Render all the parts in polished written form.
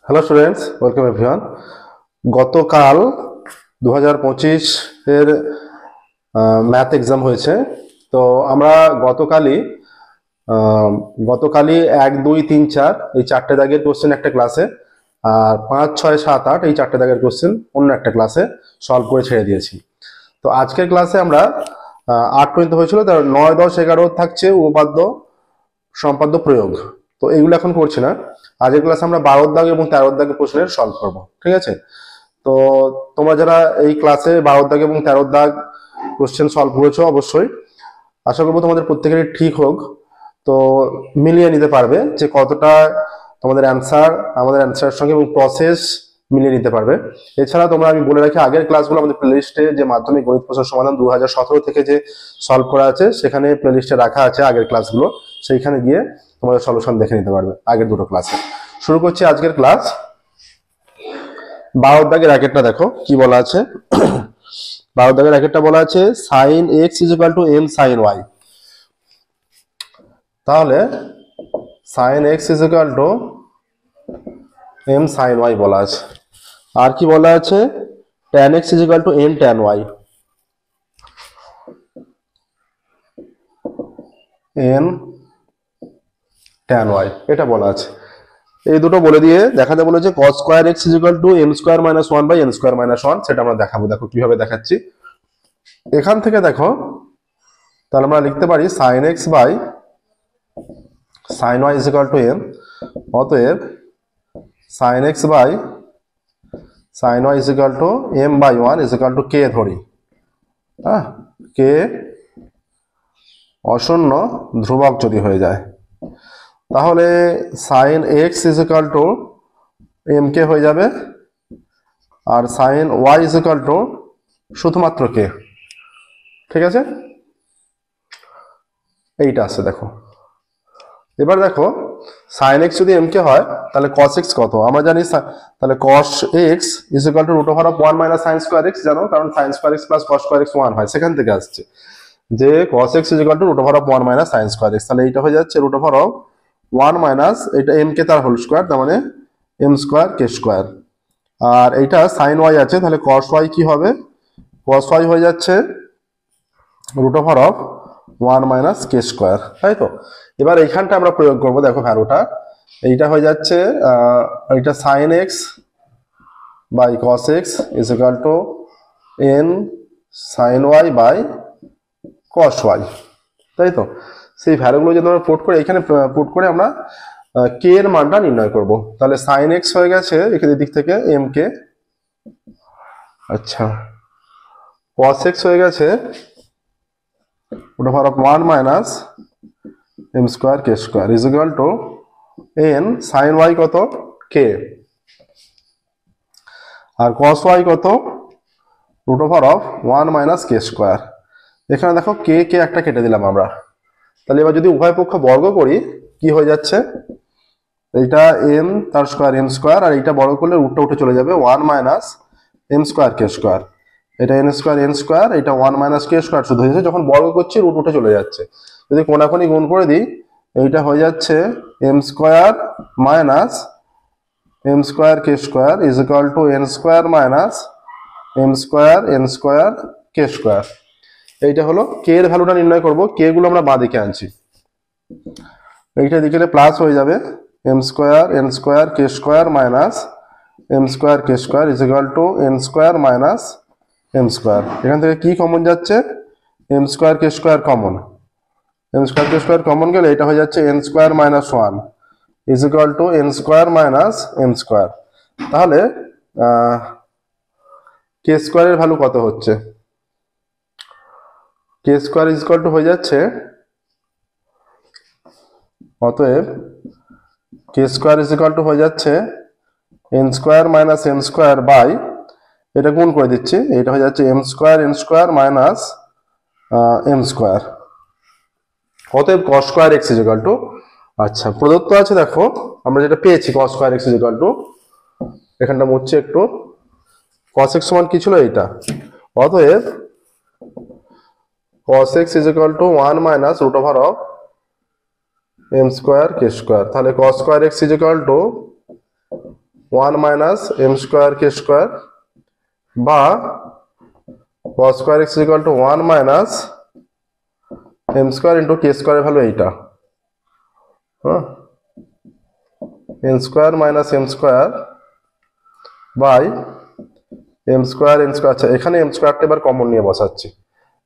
Hello students, welcome everyone. গতকাল 2025 এর math exam হয়েছে। তো আমরা গতকালই আহ, গতকালই 1, 2, 3, 4 এই চারটে দাগের কোশ্চেন একটা ক্লাসে, আর 5, 6, 7, 8 এই চারটে দাগের কোশ্চেন অন্য একটা ক্লাসে সলভ করে ছেড়ে দিয়েছি। তো আজকের ক্লাসে আমরা 8 পর্যন্ত হয়েছিল, তার 9, 10, 11 থাকছে উপপাদ্য সম্পাদ্য প্রয়োগ। তো এগুলো এখন করছি না। আজকের ক্লাসে আমরা 12 দাগ এবং 13 দাগের প্রশ্নের সলভ করবো, ঠিক আছে? তো তোমরা যারা এই ক্লাসে 12 দাগ এবং 13 দাগ কোশ্চেন সলভ করেছো, অবশ্যই আশা করবো তোমাদের প্রত্যেকেরই ঠিক হোক। তো মিলিয়ে নিতে পারবে যে কতটা তোমাদের অ্যান্সার আমাদের অ্যান্সারের সঙ্গে এবং প্রসেস মিলিয়ে নিতে পারবে। এছাড়া তোমরা, আমি বলে রাখি, আগের ক্লাসগুলো আমাদের প্লেলিস্টে যে মাধ্যমিক গণিত প্রশ্ন সমাধান 2017 থেকে যে সলভ করা আছে সেখানে প্লেলিস্টে রাখা আছে আগের ক্লাসগুলো, সেইখানে গিয়ে তোমাদের সলিউশন দেখে নিতে পারবে আগের দুটো ক্লাসে। শুরু করছি আজকের ক্লাস। 12 দাগের র্যাকেটটা দেখো কি বলা আছে। 12 দাগের র্যাকেটটা বলা আছে sin x = m sin y। তাহলে sin x = m sin y বলা আছে। আর কি বলা আছে? tan x = m tan y। n tan y এটা বলা আছে। এই দুটো বলে দিয়ে দেখাতে বলেছে cos square x = m square minus 1 by n square minus 1। সেটা আমরা দেখাবো। দেখো কিভাবে দেখাচ্ছি। এখান থেকে দেখো, তাহলে আমরা লিখতে পারি sin x by sin y = m। অতএব sin x by sin y = m by 1 = k ধরি। হ্যাঁ, k অশূন্য ধ্রুবক যদি হয়ে যায়, তাহলে sin x = m k হয়ে যাবে, আর sin y = শুধুমাত্র k। ঠিক আছে, এইটা আছে দেখো। এবার দেখো sin x যদি m k হয় তাহলে cos x কত আমরা জানি। তাহলে cos x = √1 - sin square x, জানো, কারণ sin square x plus cos square x 1 হয়, সেখান থেকে আসছে যে cos x = √1 - sin square x। তাহলে এইটা হয়ে যাচ্ছে √1 - এটা m k তার হোল স্কয়ার, তার মানে m স্কয়ার k স্কয়ার। আর এইটা sin y আছে, তাহলে cos y কি হবে? cos y হয়ে যাচ্ছে √1 - k স্কয়ার, তাই তো। এবার এইখানটা আমরা প্রয়োগ করব। দেখো ভ্যালুটা এইটা হয়ে যাচ্ছে এটা sin x by cos x = n sin y by cos y, তাই তো। সেই ভ্যালুগুলো যদি আমরা পুট করে এখানে পুট করে আমরা k এর মানটা নির্ণয় করব। তাহলে sin x হয়ে গেছে এখানে দিক থেকে m k। আচ্ছা, cos x হয়ে গেছে √1 - m square k square = n sin y কত? k। আর cos y কত? √1 - k স্কয়ার। এখানে দেখো k একটা কেটে দিলাম আমরা। তাহলে এবার যদি উভয় পক্ষ বর্গ করি কি হয়ে যাচ্ছে? এইটা m তার স্কয়ার m স্কয়ার, আর এইটা বর্গ করলে রুটটা উঠে চলে যাবে 1 - m স্কয়ার k স্কয়ার। এটা n স্কয়ার n স্কয়ার, এটা 1 - k স্কয়ার শুধু হয়ে যাচ্ছে। যখন বর্গ করছি রুট উঠে চলে যাচ্ছে। যদি কোনাকুনি গুণ করে দিই, এইটা হয়ে যাচ্ছে m square minus m square k square = n square minus m square n square k square. এইটা হলো k এর ভ্যালুটা নির্ণয় করব। k গুলো আমরা বাঁ দিকে আনছি, এইটা দিকে প্লাস হয়ে যাবে m square n square k square minus m square k square = n square minus m square. এখান থেকে কি কমন যাচ্ছে? m square k square common. m square k square common গেলে এটা হয়ে যাচ্ছে n square minus 1 = n square minus m square. তাহলে k স্কয়ারের value কত হচ্ছে? k স্কয়ার হয়ে যাচ্ছে, অতএব k স্কয়ার হয়ে যাচ্ছে n square minus m square by, এটা গুণ করে দিচ্ছি, এটা হয়ে যাচ্ছে m square n square minus m square. অতএব cos স্কয়ার x = আচ্ছা প্রদত্ত আছে, দেখো আমরা যেটা পেয়েছি cos স্কয়ার x = এখানটা মুছছি একটু। cos x সমান কি ছিল? এইটা। অতএব cos x = 1 - √m square k square. তাহলে cos square x = one minus M square K square, বা cos square X equal to one minus M square into K স্কোয়ারের ভ্যালু এইটা, হ্যাঁ, N square minus M square by M square N square. আচ্ছা, এখানে M স্কোয়ারটা এবার common নিয়ে বসাচ্ছি,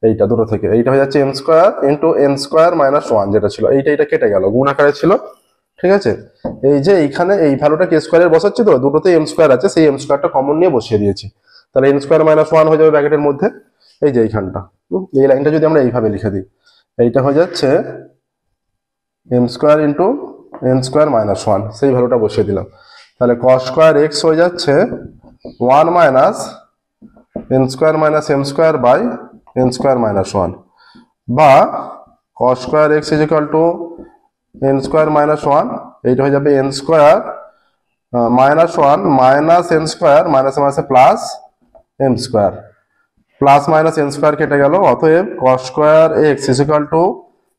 এইটা দুটো থেকে এইটা হয়ে যাচ্ছে M square into N square minus one, যেটা ছিল এইটা কেটে গেল, গুণ আকারে ছিল, ঠিক আছে। এই যে এইখানে এই ভ্যালুটা কে স্কোয়ারের বসাচ্ছি, তো দুটোতে এম স্কোয়ার আছে, সেই এম স্কোয়ারটা কমন নিয়ে বসিয়ে দিয়েছি, তাহলে এন স্কোয়ার মাইনাস ওয়ান হয়ে যাবে ব্র্যাকেটের মধ্যে, এই যে এইখানটা, এই লাইনটা যদি আমরা এইভাবে লিখে দিই, এইটা হয়ে যাচ্ছে M square into N square minus one, সেই ভ্যালুটা বসিয়ে দিলাম, তাহলে কস স্কোয়ার এক্স হয়ে যাচ্ছে one minus N square minus M square by N square minus one, বা cos square X is equal to N square minus one, এইটা হয়ে যাবে N square minus one minus N square minus মাইনাসে plus M square, plus minus N square কেটে গেল, অতএব cos square X is equal to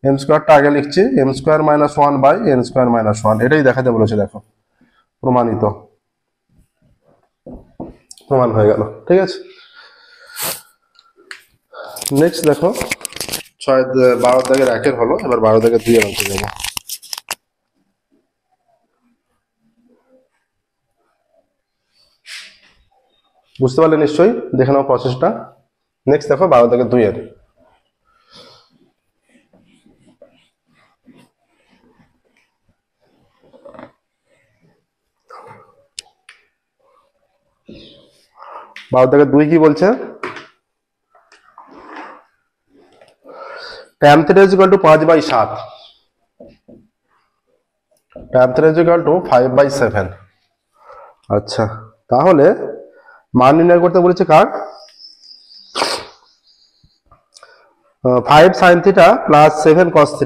M স্কোয়ারটা আগে লিখছি M square minus one by N square minus one, এটাই দেখাতে বলেছে, দেখো প্রমাণিত, প্রমাণ হয়ে গেল, ঠিক আছে। নেক্সট দেখো 12 দাগের একের হলো, এবার 12 দাগের 2 এর অঙ্কে যাবো। বুঝতে পারলে নিশ্চয়ই, দেখে নাও প্রসেসটা। নেক্সট দেখো 12 দাগের 2 এর, দুই কি বলছে, tan θ is equal to 5/7, tan θ is equal to 5/7। আচ্ছা, তাহলে মান নির্ণয় করতে বলেছে কার, 5 sin θ plus 7 cos θ,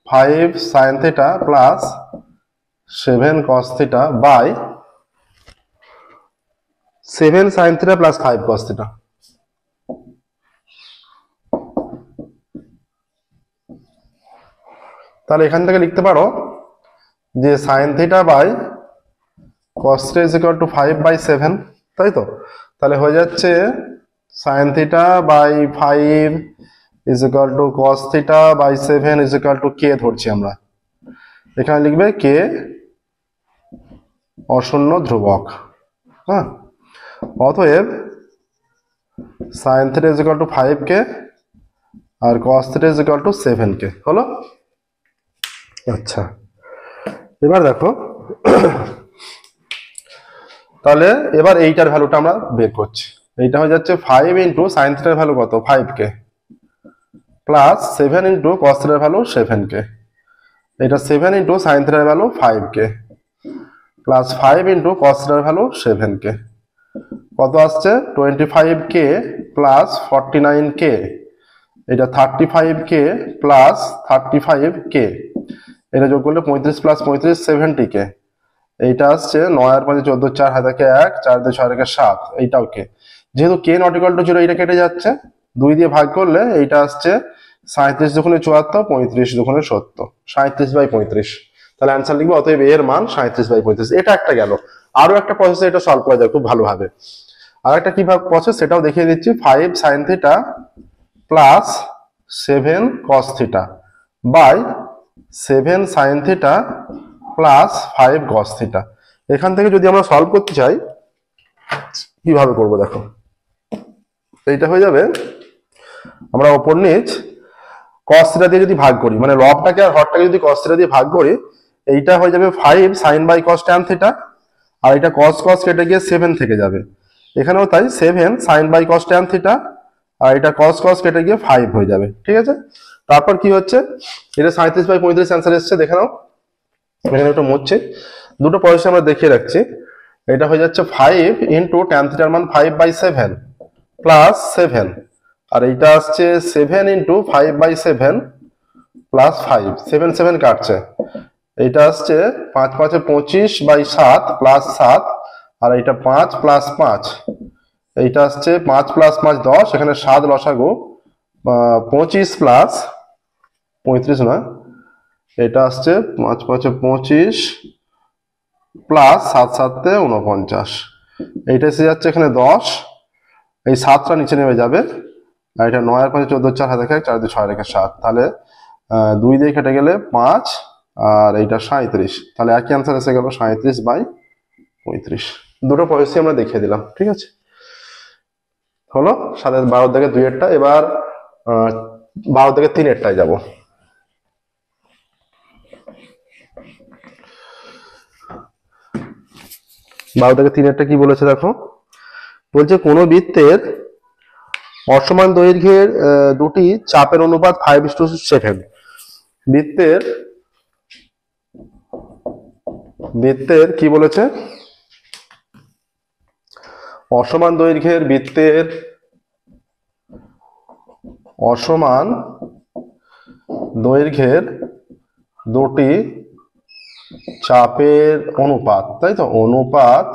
5 sin θ plus 7 cos θ by 7 sin θ plus 5 cos θ। তাহলে এখান থেকে লিখতে পারো যে sin θ by cos θ is equal to 5/7, তাই তো। তাহলে হয়ে যাচ্ছে sin θ by 5 is equal to cos θ by 7 is equal to K ধরছি আমরা, এখানে লিখবে কে অশূন্য ধ্রুবক, হ্যাঁ, অতএব sin θ is equal to 5k আর cos θ is equal to 7k হলো। আচ্ছা, এবার দেখো তাহলে এবার এইটার ভ্যালুটা আমরা বের করছি, এইটা হয়ে যাচ্ছে 5 ইন্টু সাইন থিটার ভ্যালু কত 5k প্লাস 7 ইন্টু কস থিটার ভ্যালু 7k, এটা 7 ইন্টু সাইন থিটার value 5k plus 5 into cos থিটার ভ্যালু 7k, কত আসছে 25k প্লাস 49k, এটা 35k প্লাস 35k, এটা যোগ করলে 35 প্লাস 35 70k, এইটা আসছে 9 আর 5 14 4 হাতে 1 4 2 6 রেখে 7, এইটাও কে, যেহেতু কে নট ইকুয়াল টু 0 এটা কেটে যাচ্ছে, 2 দিয়ে ভাগ করলে এইটা আসছে 37 দুগুণে 74 35 দুগুণে 70, 37/35, তাহলে অ্যান্সার লিখবো, অতএব এর মান 37/35। এটা একটা গেল, আরো একটা প্রসেসে এটা সলভ করা যায় খুব ভালোভাবে, আর একটা কিভাবে প্রসেস সেটাও দেখিয়ে দিচ্ছি। 5 sin θ plus 7 cos θ by 7 sin θ plus 5 cos θ, এখান থেকে যদি আমরা সলভ করতে চাই কিভাবে করব দেখো, এইটা হয়ে যাবে, আমরা ওপর নিচ cos θ দিয়ে যদি ভাগ করি, মানে লবটাকে আর হরটাকে যদি cos θ দিয়ে ভাগ করি, এইটা হয়ে যাবে 5 sin বাই cos tan θ, আর এটা cos cos কেটে গিয়ে 7 থেকে যাবে, এখানেও তাই 7 sin বাই cos tan θ, আর এটা cos cos কেটে গিয়ে 5 হয়ে যাবে, ঠিক আছে। তারপর কি হচ্ছে, এটা 37/35 অ্যান্সার এসেছে, দেখে নাও, এখানে একটু মুছছে, দুটো পয়সা আমরা দেখিয়ে রাখছি, এটা হয়ে যাচ্ছে 5 ইন্টু tan θ মান 5/7 প্লাস 7, আর এইটা আসছে 7 ইন্টু 5/7 প্লাস 5, 7 7 কাটছে, এইটা আসছে 5 5 25/7 প্লাস 7, আর এইটা 5 প্লাস 5, এইটা আসছে 5 প্লাস 5 10, এখানে 7 লসাগু 25 প্লাস 35 না, এটা আসছে 5 5 25 প্লাস 7 7 49, এইটা এসে যাচ্ছে এখানে 10, এই 7টা নিচে নেমে যাবে, আর এটা 9 আর 5 14 4 হাতে 1 4 2 6 রেখে 7, তাহলে 2 দিয়ে কেটে গেলে 5, আর এইটা 37, তাহলে একই অ্যান্সার এসে গেল 37/35। দুটো পদ্ধতি আমরা দেখিয়ে দিলাম, ঠিক আছে। হলো 12 থেকে 2-এরটা। এবার 12 থেকে 3-এরটায় যাব। বারো থেকে 3-এরটা কি বলেছে দেখো, বলছে কোনো বৃত্তের অসমান দৈর্ঘ্যের দুটি চাপের অনুপাত 5:7। বৃত্তের কি বলেছে, অসমান দৈর্ঘ্যের দুটি চাপের অনুপাত, তাই তো, অনুপাত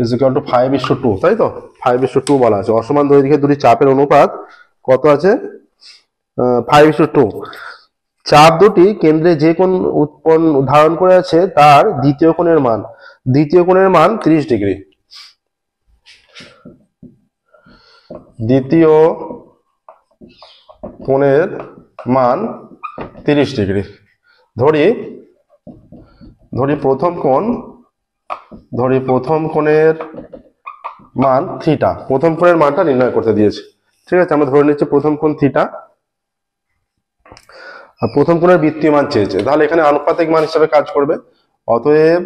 ইজ ইকুয়াল টু 5:2, তাই তো, 5:2 বলা আছে। অসমান দৈর্ঘ্যের দুটি চাপের অনুপাত কত আছে, 5:2। চাপ দুটি কেন্দ্রে যে কোণ ধারণ করে আছে তার দ্বিতীয় কোণের মান 30 ডিগ্রি। দ্বিতীয় কোণের মান 30 ডিগ্রি। ধরি প্রথম কোণের মান থিটা, প্রথম কোণের মানটা নির্ণয় করতে দিয়েছে, ঠিক আছে। আমরা ধরে নিচ্ছি প্রথম কোণ থিটা, আর প্রথম কোণের বৃত্তীয় মান চেয়েছে, তাহলে এখানে আনুপাতিক মান হিসাবে কাজ করবে। অতএব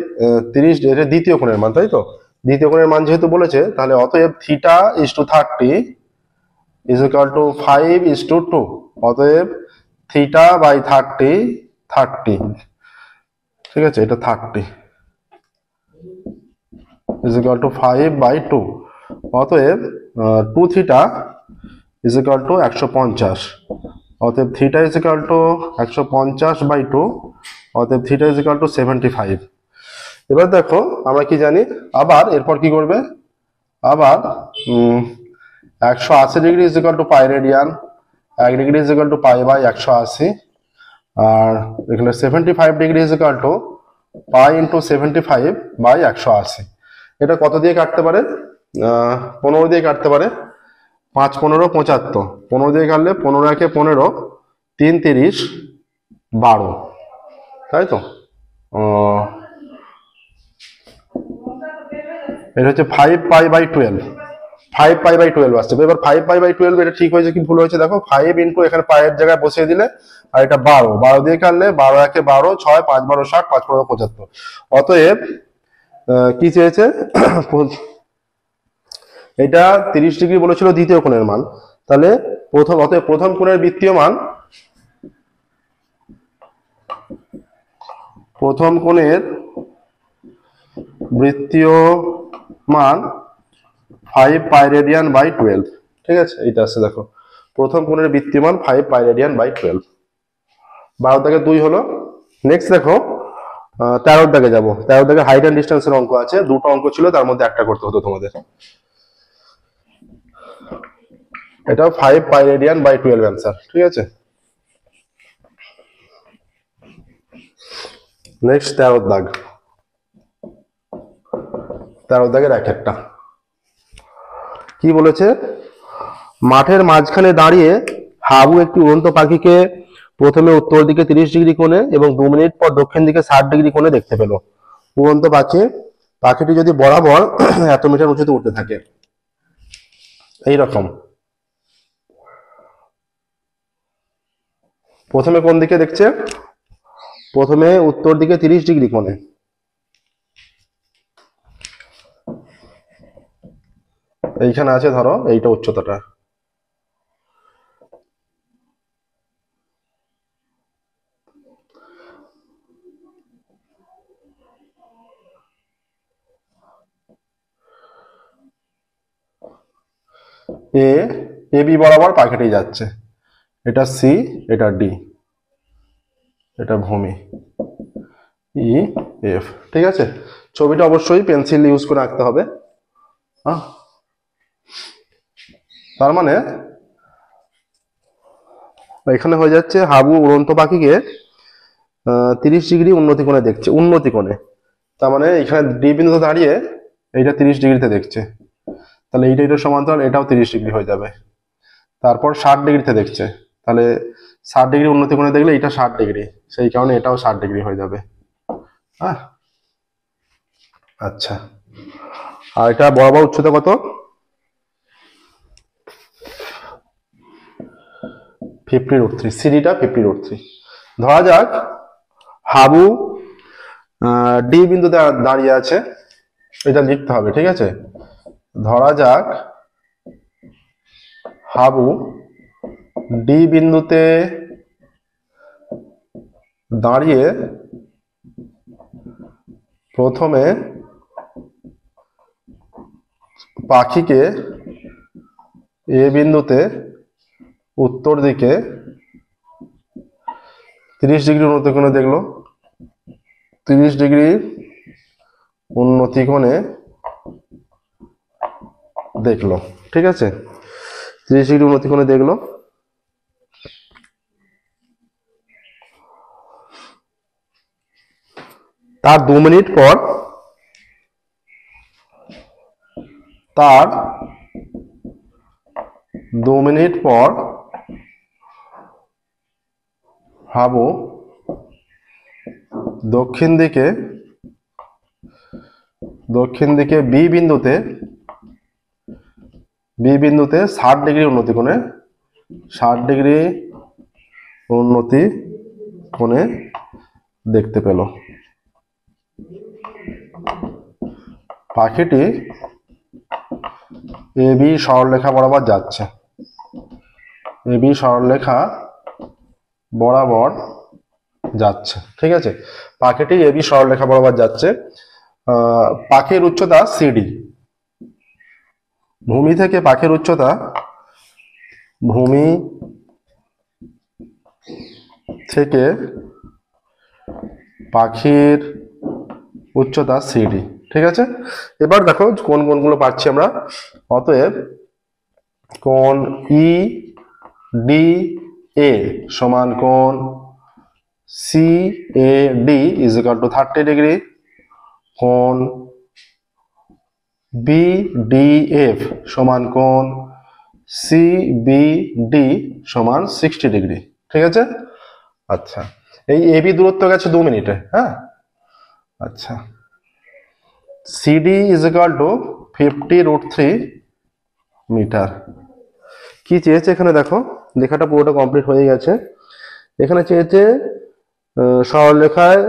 30, এটা দ্বিতীয় কোণের মান, তাই তো, দ্বিতীয় কোণের মান যেহেতু বলেছে, তাহলে অতএব theta is to 30 is equal to 5:2। অতএব থিটা বাই 30, ঠিক আছে, এটা 30 ইজ ইকুয়াল টু 5/2। অতএব 2 থিটা ইজ ইকুয়াল টু 150। অতএব থিটা ইজ ইকুয়াল টু 150/2। অতএব থিটা ইজ ইকুয়াল টু 75। এবার দেখো আমরা কি জানি, আবার এরপর কি করবে, আবার 180 degree is equal to pi radian, 1 degree is equal to পাই/180, আর এখানে 75 degree is equal to pi into 75/180। এটা কত দিয়ে কাটতে পারে, 15 দিয়ে কাটতে পারে। 5 15 75, 15 দিয়ে কাটলে 15 একে 15, 3 30 12, তাই তো। এটা হচ্ছে 5π/12, 5π/12 আসছে। এবার 5π/12 এটা ঠিক হয়েছে কি ভুল হয়েছে দেখো, 5 ইন্টু এখানে পায়ের জায়গায় বসিয়ে দিলে, আর এটা 12 দিয়ে কাটলে 12 একে 12, 6 5 12 60, 5 15 75। অতএব কি চেয়েছে, এটা 30 ডিগ্রি বলেছিল দ্বিতীয় কোণের মান, তাহলে অতএব প্রথম কোণের বৃত্তীয় মান, প্রথম কোণের বৃত্তীয় মান 5π রেডিয়ান/12, ঠিক আছে। এইটা আছে দেখো, প্রথম কোণের বৃত্তীয় মান 5π রেডিয়ান/12। 12 থেকে 2 হলো। নেক্সট দেখো 13 দাগে যাব। 13 দাগে হাইট এন্ড ডিস্টেন্সের অঙ্ক আছে, দুটো অঙ্ক ছিল, তার মধ্যে একটা করতে হতো তোমাদের। এটা 5π রেডিয়ান/12 অ্যান্সার, ঠিক আছে। নেক্সট 13 দাগ, 13 দাগের একটা কি বলেছে, মাঠের মাঝখানে দাঁড়িয়ে হাবু একটি উড়ন্ত পাখিকে প্রথমে উত্তর দিকে 30 ডিগ্রি কোণে এবং 2 মিনিট পর দক্ষিণ দিকে 60 ডিগ্রি কোণে দেখতে পেল। উড়ন্ত পাখিটি যদি বরাবর এত মিটার উঁচুতে উঠতে থাকে, এইরকম, প্রথমে কোন দিকে দেখছে, প্রথমে উত্তর দিকে 30 ডিগ্রি কোণে, এইখানে আছে ধরো এইটা উচ্চতাটা, এ বি বরাবর পাখিটি যাচ্ছে, এটা সি, এটা ডি, এটা ভূমি, ই এফ, ঠিক আছে। ছবিটা অবশ্যই পেন্সিল ইউজ করে আঁকতে হবে। তার মানে এখানে হয়ে যাচ্ছে হাবু উড়ন্ত পাখিকে 30 ডিগ্রি উন্নতি কোণে দেখছে, উন্নতি কোণে। তার মানে এখানে ডি বিন্দুতে দাঁড়িয়ে এইটা 30 ডিগ্রিতে দেখছে, তাহলে এইটা সমান্তরাল, এটাও 30 ডিগ্রি হয়ে যাবে। তারপর 60 ডিগ্রিতে দেখছে, তাহলে 60 ডিগ্রি উন্নতি কোণে দেখলে এটা 60 ডিগ্রি, সেই কারণে এটাও 60 ডিগ্রি হয়ে যাবে। হ্যাঁ, আচ্ছা। আর এটা বরাবর উচ্চতা কত? 50√3, সিডিটা 50√3। ধরা যাক হাবু ডি বিন্দুতে দাঁড়িয়ে আছে, এটা লিখতে হবে, ঠিক আছে। ধরা যাক হাবু ডি বিন্দুতে দাঁড়িয়ে প্রথমে পাখিকে এ বিন্দুতে উত্তর দিকে 30 ডিগ্রি উন্নতি কোণে দেখলো, 30 ডিগ্রি উন্নতি কোণে দেখলো, ঠিক আছে। 30 ডিগ্রি উন্নতি কোণে দেখলো। তার 2 মিনিট পর হাবু দক্ষিণ দিকে বি বিন্দুতে 60 ডিগ্রি উন্নতি কোণে দেখতে পেল। পাখিটি এ বি সরলরেখা বরাবর যাচ্ছে, ঠিক আছে। পাখিটি এ বি সরলরেখা বরাবর যাচ্ছে। পাখির উচ্চতা সিডি, ভূমি থেকে পাখির উচ্চতা সিডি, ঠিক আছে। এবার দেখো কোন কোণগুলো পাচ্ছি আমরা। অতএব কোণ ই ডি এ সমান কোণ C A D is equal to 30 degree, কোণ বি ডি এফ সমান কোণ সি বি ডি সমান 60 ডিগ্রি, ঠিক আছে। আচ্ছা, এই এ বি দূরত্ব গেছে 2 মিনিটে। হ্যাঁ, আচ্ছা। CD is equal to 50√3 metre. কি চেয়েছে এখানে দেখো, লেখাটা পুরোটা কমপ্লিট হয়ে গেছে। এখানে চেয়েছে সরলরেখায়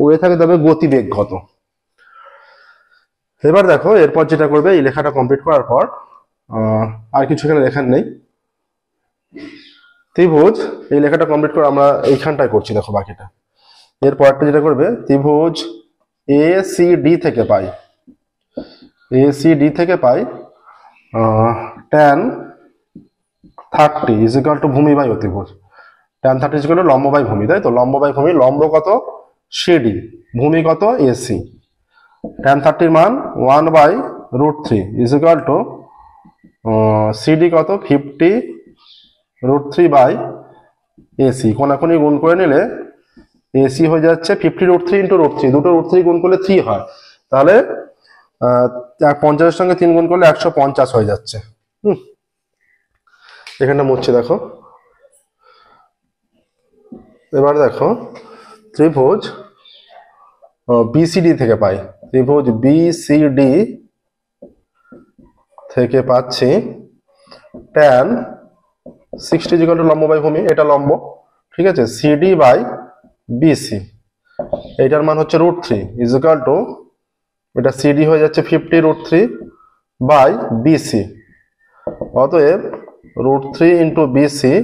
উড়ে থাকে তবে গতিবেগ কত। এবার দেখো এরপর যেটা করবে, এই লেখাটা কমপ্লিট করার পর আর কিছু এখানে লেখার নেই। ত্রিভুজ, এই লেখাটা কমপ্লিট করে আমরা এইখানটায় করছি, দেখো বাকিটা। এরপর একটা যেটা করবে, ত্রিভুজ এ সি ডি থেকে পাই tan 30 ইজ ইকুয়াল টু ভূমি বাই অতিভুজ। tan 30 ইজ ইকুয়াল টু লম্ব বাই ভূমি, তাই তো। লম্ব বাই ভূমি, লম্ব কত সিডি, ভূমি কত এসি। tan 30 মান 1/√3 ইজ ইকুয়াল টু সিডি কত 50√3 বাই এসি। কোনাকুনি গুণ করে নিলে এসি হয়ে যাচ্ছে 50√3 ইন্টু √3, দুটো √3 গুণ করলে 3 হয়, তাহলে 50-এর সঙ্গে 3 গুণ করলে 150 হয়ে যাচ্ছে। এখানটা মুছছে দেখো। এবার দেখো ত্রিভুজ বিসিডি থেকে পাই, ত্রিভুজ বিসিডি থেকে পাচ্ছি tan 60 ইকুয়াল টু লম্ব বাই ভূমি, এটা লম্ব, ঠিক আছে। সিডি বাই বিসি, এইটার মান হচ্ছে √3 ইজ ইকুয়াল টু, এটা সিডি হয়ে যাচ্ছে 50√3 বাই বিসি। অতএব √3 into BC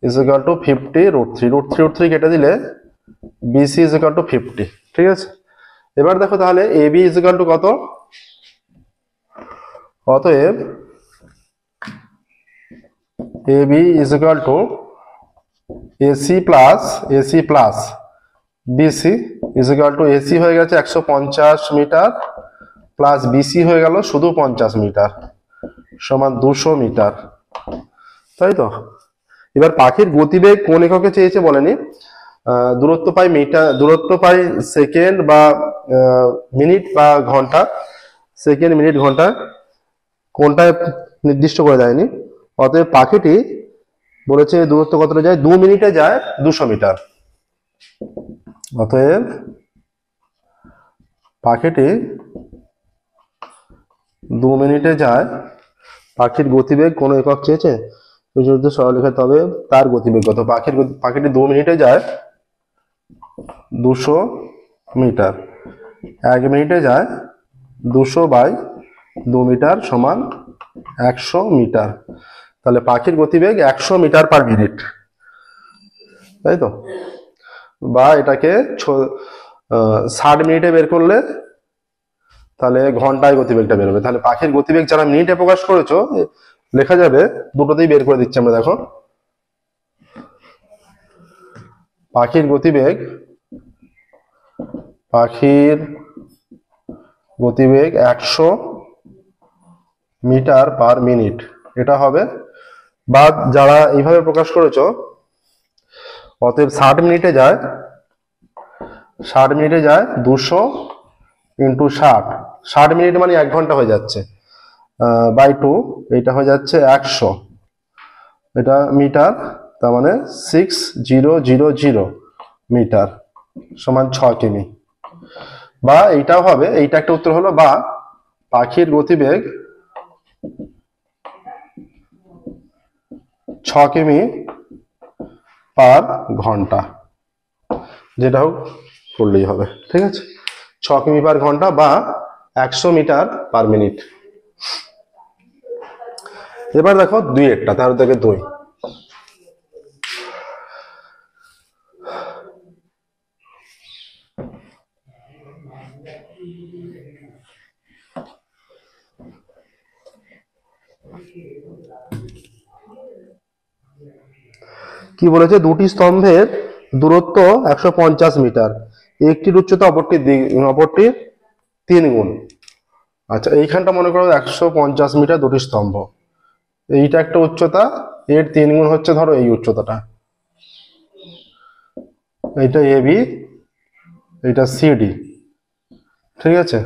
is equal to 50√3, √3 কেটে দিলে বিসি ইজ ইকুয়াল টু 50, ঠিক আছে। এবার দেখো তাহলে A B is equal to কত। অতএব A B is equal to AC plus BC is equal to, AC হয়ে গেছে 150 মিটার প্লাস বিসি হয়ে গেল শুধু 50 মিটার সমান 200 মিটার, তাই তো। এবার পাখির গতিবেগ কোন এককে চেয়েছে বলেনি, দূরত্ব পাই মিটার, দূরত্ব পাই সেকেন্ড বা মিনিট বা ঘন্টা, সেকেন্ড মিনিট ঘন্টা কোনটায় নির্দিষ্ট করে দেয়নি। অতএব পাখিটি বলেছে দূরত্ব কতটা যায়, 2 মিনিটে যায় 200 মিটার। অতএব পাখিটি 2 মিনিটে যায়, পাখির গতিবেগ কোন একক চেয়েছে সরলরেখা, তবে তার গতিবেগ কত, পাখিটি 2 মিনিটে যায় 200 মিটার, 1 মিনিটে যায় 200/2 মিটার সমান 100 মিটার। তাহলে পাখির গতিবেগ 100 মিটার পার মিনিট, তাই তো। বা এটাকে 60 মিনিটে বের করলে তাহলে ঘন্টায় গতিবেগটা বেরোবে। তাহলে পাখির গতিবেগ যারা মিনিটে প্রকাশ করেছো লেখা যাবে, দুটোতেই বের করে দিচ্ছি আমরা। দেখো, পাখির গতিবেগ 100 মিটার পার মিনিট, এটা হবে। বা যারা এইভাবে প্রকাশ করেছো, অতএব 60 মিনিটে যায় 200 ইন্টু 60 মিনিট মানে 1 ঘন্টা হয়ে যাচ্ছে, বাই 2, এটা হয়ে যাচ্ছে 100, এটা মিটার, তার মানে 6000 মিটার সমান 6 কিমি। বা এইটাও হবে, এইটা একটা উত্তর হলো। বা পাখির গতিবেগ 6 কিমি পার ঘন্টা, যেটা হোক করলেই হবে, ঠিক আছে। 6 কিমি পার ঘন্টা বা 100 মিটার পার মিনিট। এবার দেখো 2 তার থেকে 2। কি বলেছে, দুটি স্তম্ভের দূরত্ব 150 মিটার, একটির উচ্চতা অপরটির 3 গুণ। আচ্ছা, এইখানটা মনে করো 150 মিটার দুটি স্তম্ভ, এইটা একটা উচ্চতা, এর 3 গুণ হচ্ছে ধরো এই উচ্চতাটা, এইটা এবি, এইটা সিডি, ঠিক আছে।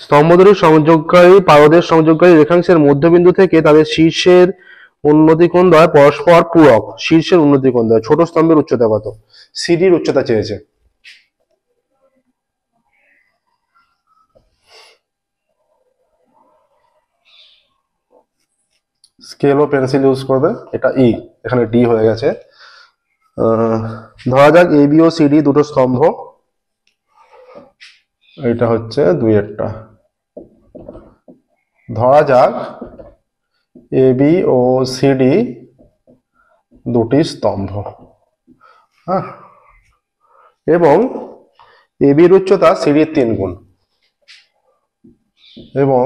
স্তম্ভ দুটির সংযোগকারী পারদের সংযোগকারী রেখাংশের মধ্যবিন্দু থেকে তাদের শীর্ষের উন্নতি কোণ দ্বয় পরস্পর পূরক। শীর্ষের উন্নতি কোণ দ্বয়, ছোট স্তম্ভের উচ্চতা কত, সিডির উচ্চতা চেয়েছে। স্কেল ও পেন্সিল ইউজ করবে, এটা ই, এখানে ডি হয়ে গেছে। ধরা যাক এবি ও সিডি দুটো স্তম্ভ, এটা হচ্ছে 2 ধরা যাক এবি ও সিডি দুটি স্তম্ভ, হ্যাঁ, এবং এবির উচ্চতা সিডির 3 গুণ, এবং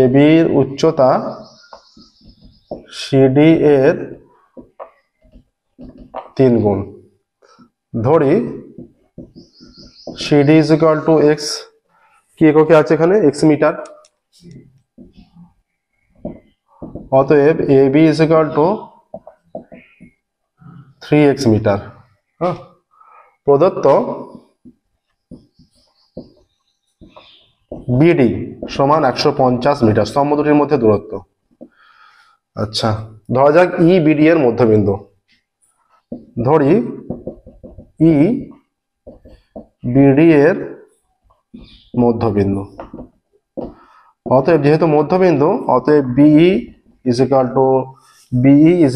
এবির উচ্চতা সিডি এর 3 গুণ। ধরি CD is equal to X, কি এককে আছে এখানে, এক্স মিটার। অতএব AB is equal to 3x metre. প্রদত্ত বিডি সমান 150 মিটার, স্তম্ভ দুটির মধ্যে দূরত্ব। আচ্ছা, ধরা যাক ই বিডি এর মধ্যবিন্দু, ধরি ই বিডি এর মধ্যবিন্দু। অতএব যেহেতু মধ্যবিন্দু, অতএব BE is equal to DE is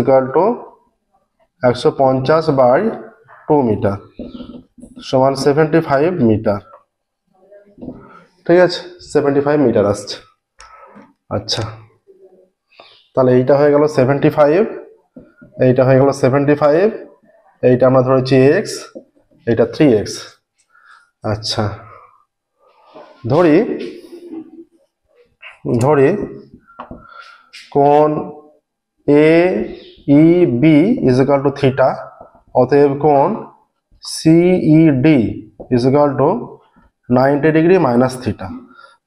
equal to 150/2 metre সমান 75 মিটার, ঠিক আছে, 75 মিটার আসছে। আচ্ছা, তাহলে এইটা হয়ে গেল 75, এইটা হয়ে গেল 75, এইটা আমরা ধরেছি এক্স, এটা 3x। আচ্ছা, ধরি কোণ A E B is equal to theta, অতএব কোণ CED is equal to 90 degree minus theta.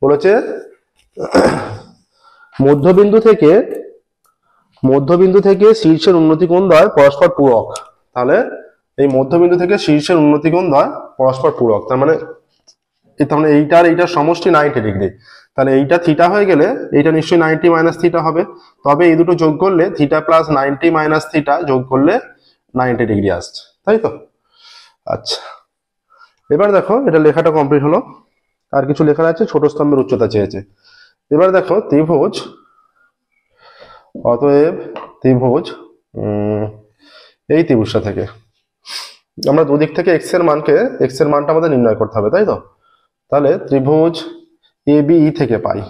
বলেছে মধ্যবিন্দু থেকে শীর্ষের উন্নতি কোণ দ্বয় পরস্পর পূরক। তাহলে এই মধ্যবিন্দু থেকে শীর্ষের উন্নতি কোণ দ্বয় পরস্পর পূরক, তার মানে এইটার সমষ্টি 90 ডিগ্রি। তাহলে এইটা থিটা হয়ে গেলে এইটা নিশ্চয়ই 90 মাইনাস থিটা হবে, তবে এই দুটো যোগ করলে থিটা প্লাস 90 মাইনাস থিটা যোগ করলে 90 ডিগ্রি আসছে, তাই তো? আচ্ছা, এবার দেখো এটা লেখাটা কমপ্লিট হলো। আর কিছু লেখা আছে, ছোট স্তম্ভের উচ্চতা চেয়েছে। এবার দেখো ত্রিভুজ, অতএব ত্রিভুজ এই ত্রিভুজটা থেকে আমরা দুদিক থেকে এক্স এর মানটা আমাদের নির্ণয় করতে হবে, তাই তো? তাহলে ত্রিভুজ ABE থেকে পাই,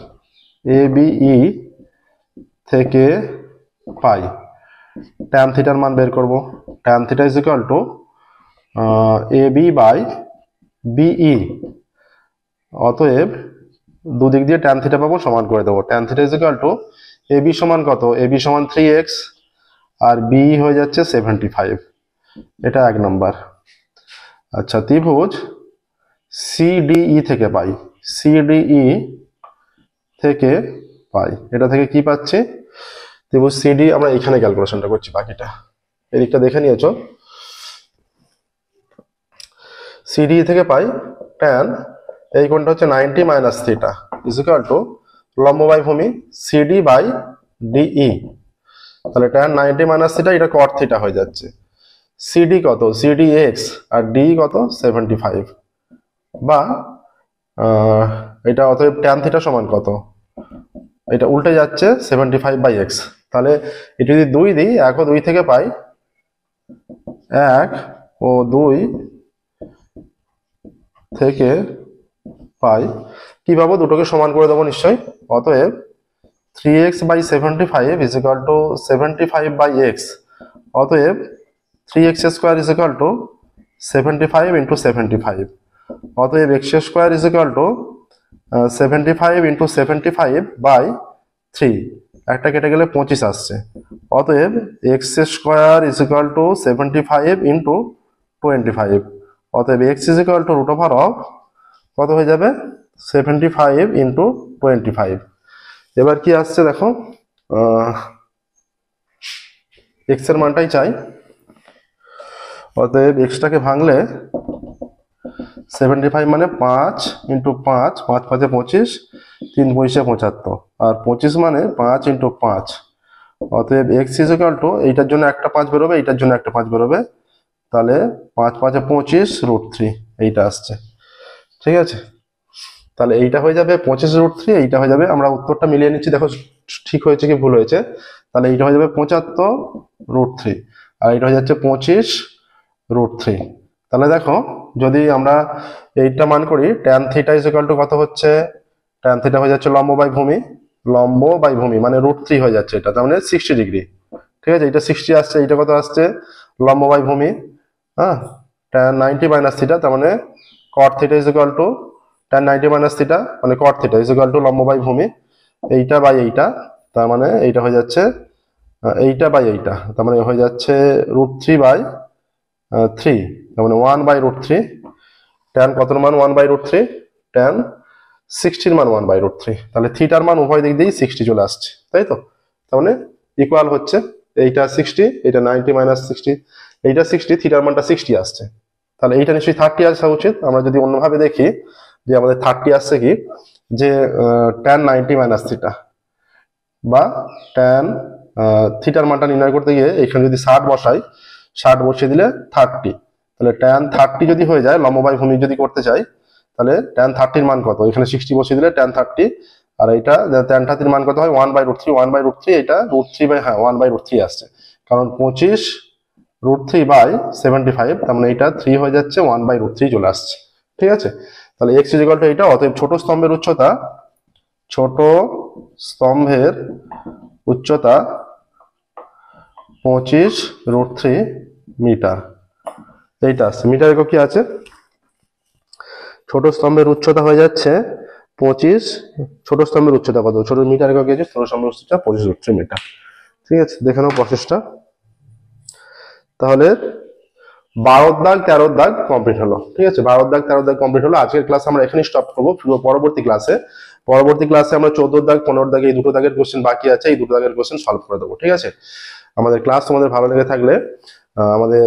ABE থেকে পাই ট্যান থিটার মান বের করব। Tan theta is equal to AB by BE। অতএব দুদিক দিয়ে ট্যান থিটা পাবো, সমান করে দেবো। Tan theta is equal to AB সমান কত? AB সমান 3x আর BE হয়ে যাচ্ছে 75। এটা 1 নম্বর। আচ্ছা, ত্রিভুজ CDE থেকে পাই, CDE থেকে পাই, এটা থেকে কি পাচ্ছি? ত্রিভুজ CD আমরা এখানে ক্যালকুলেশনটা করছি, বাকিটা এদিকটা দেখে নিয়েছো। CDE থেকে পাই ট্যান, এই কোণটা হচ্ছে 90 minus theta is equal to লম্ব বাই ভূমি CD বাই DE। তাহলে ট্যান 90 মাইনাস থিটা, এটা কট থিটা হয়ে যাচ্ছে। CD কত? CD x আর DE কত? 75। বা এটা অতএব ট্যান থিটা সমান কত? এটা উল্টে যাচ্ছে 75 বাই x। তাহলে এটা যদি 2 দিই, 1 ও 2 থেকে পাই, 1 ও 2 থেকে পাই, কি পাবো? দুটোকে সমান করে দেবো নিশ্চয়ই। অতএব 3x by 75 is equal to 75 by x। অতএব 3x square is equal to 75 into 75। অতএব x square is equal to 75 into 75 by 3, একটা কেটে গেলে 25 আসছে। অতএব x square is equal to 75 into 25। অতএব x is equal to root over of কত হয়ে যাবে? 75 ইন্টু 25। এবার কি আসছে দেখো, x এর মানটাই চাই। অতএব এক্সটাকে ভাঙলে 75 মানে 5 ইন্টু 5, 5 5 25, 3 পয়সা 75, আর 25 মানে 5 ইন্টু 5। অতএব এক্স ইজ ইকুয়াল টু, এইটার জন্য একটা 5 বেরোবে, এইটার জন্য একটা 5 বেরোবে, তাহলে 5 5 25 রুট 3 এইটা আসছে, ঠিক আছে? তাহলে এইটা হয়ে যাবে 25 রুট 3, এইটা হয়ে যাবে, আমরা উত্তরটা মিলিয়ে নিচ্ছি, দেখো ঠিক হয়েছে কি ভুল হয়েছে। তাহলে এইটা হয়ে যাবে 75 রুট 3, আর এইটা হয়ে যাচ্ছে 25 রুট 3। তাহলে দেখো যদি আমরা এইটা মান করি, tan theta is equal to কত হচ্ছে? ট্যান থিটা হয়ে যাচ্ছে লম্ব বাই ভূমি মানে রুট 3 হয়ে যাচ্ছে, এটা তার মানে 60 ডিগ্রি, ঠিক আছে? এটা 60 আসছে, এইটা কত আসছে? লম্ব বাই ভূমি, হ্যাঁ, ট্যান 90 মাইনাস থিটা, তার মানে cot theta is equal to tan 90 minus theta মানে cot theta is equal to লম্ব বাই ভূমি, এইটা বাই এইটা, তার মানে এইটা হয়ে যাচ্ছে এইটা বাই এইটা, তার মানে হয়ে যাচ্ছে রুট 3 বাই 3, তার মানে 1 বাই রুট 3। ট্যান কত মান? 1 বাই রুট 3। ট্যান 60 মান 1 বাই রুট 3। তাহলে থিটার মান উভয় দিক দিয়েই 60 চলে আসছে, তাই তো? তার মানে ইকুয়াল হচ্ছে এইটা 60, এটা 90 মাইনাস 60, এইটা 60, থিটার মানটা 60 আসছে। তাহলে এইটা নিশ্চয়ই 30 আসা উচিত। আমরা যদি অন্যভাবে দেখি যে আমাদের 30 আসছে কি, যে ট্যান 90 মাইনাস থিটা বা ট্যান থিটার মানটা নির্ণয় করতে গিয়ে এখানে যদি 60 বসাই, 60 বসিয়ে দিলে 30, তাহলে ট্যান 30 যদি হয়ে যায়, লম্ব বাই ভূমি যদি করতে চাই, তাহলে ট্যান 30 মান কত? এখানে 60 বসিয়ে দিলে ট্যান 30, আর এইটা ট্যান 30 মান কত হয়? 1 বাই রুট 3, 1 বাই রুট 3, এটা রুট 3 বাই, হ্যাঁ 1 বাই রুট 3 আসছে, কারণ 25 রুট 3 বাই 75, তার মানে এটা 3 হয়ে যাচ্ছে, 1 বাই রুট 3 চলে আসছে, ঠিক আছে? তাহলে x ইজ ইকুয়াল টু এইটা। অতএব ছোট স্তম্ভের উচ্চতা 25 রুট 3 মিটার, এইটা আসছে। মিটার একক কি আছে? ছোট স্তম্ভের উচ্চতা হয়ে যাচ্ছে 25, ছোট স্তম্ভের উচ্চতা কত? ছোট মিটার একক কি আছে? ছোট স্তম্ভের উচ্চতা 25 রুট 3 মিটার, ঠিক আছে? দেখে নাও প্রসেসটা। তাহলে 12 দাগ 13 দাগ কমপ্লিট হলো, ঠিক আছে? 12 দাগ 13 দাগ কমপ্লিট হলো। আজকের ক্লাস আমরা এখানেই স্টপ করবো। পরবর্তী ক্লাসে পরবর্তী ক্লাসে আমরা 14 দাগ 15 দাগে এই দুটো দাগের কোশ্চেন বাকি আছে, এই দুটো দাগের কোশ্চেন সলভ করে দেবো, ঠিক আছে? আমাদের ক্লাস তোমাদের ভালো লেগে থাকলে আমাদের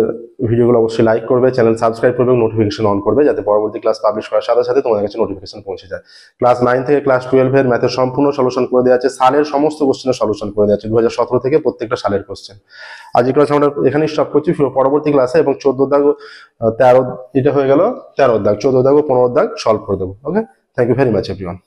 ভিডিওগুলো অবশ্যই লাইক করবে, চ্যানেল সাবস্ক্রাইব করবে, নোটিফিকেশন অন করবে, যাতে পরবর্তী ক্লাস পাবলিশ করার সাথে সাথে তোমাদের কাছে নোটিফিকেশন পৌঁছে যায়। ক্লাস 9 থেকে ক্লাস 12 এর ম্যাথের সম্পূর্ণ সলিউশন করে দেওয়া আছে, সালের সমস্ত কোশ্চেনের সলিউশন করে দেওয়া আছে 2017 থেকে প্রত্যেকটা সালের কোশ্চেন। আজকে ক্লাস আমরা এখানেই স্টপ করছি, পরবর্তী ক্লাসে এবং 14 দাগ 13 এটা হয়ে গেল 13 দাগ, 14 দাগ ও 15 দাগ সলভ করে দেবো। Okay, thank you very much everyone.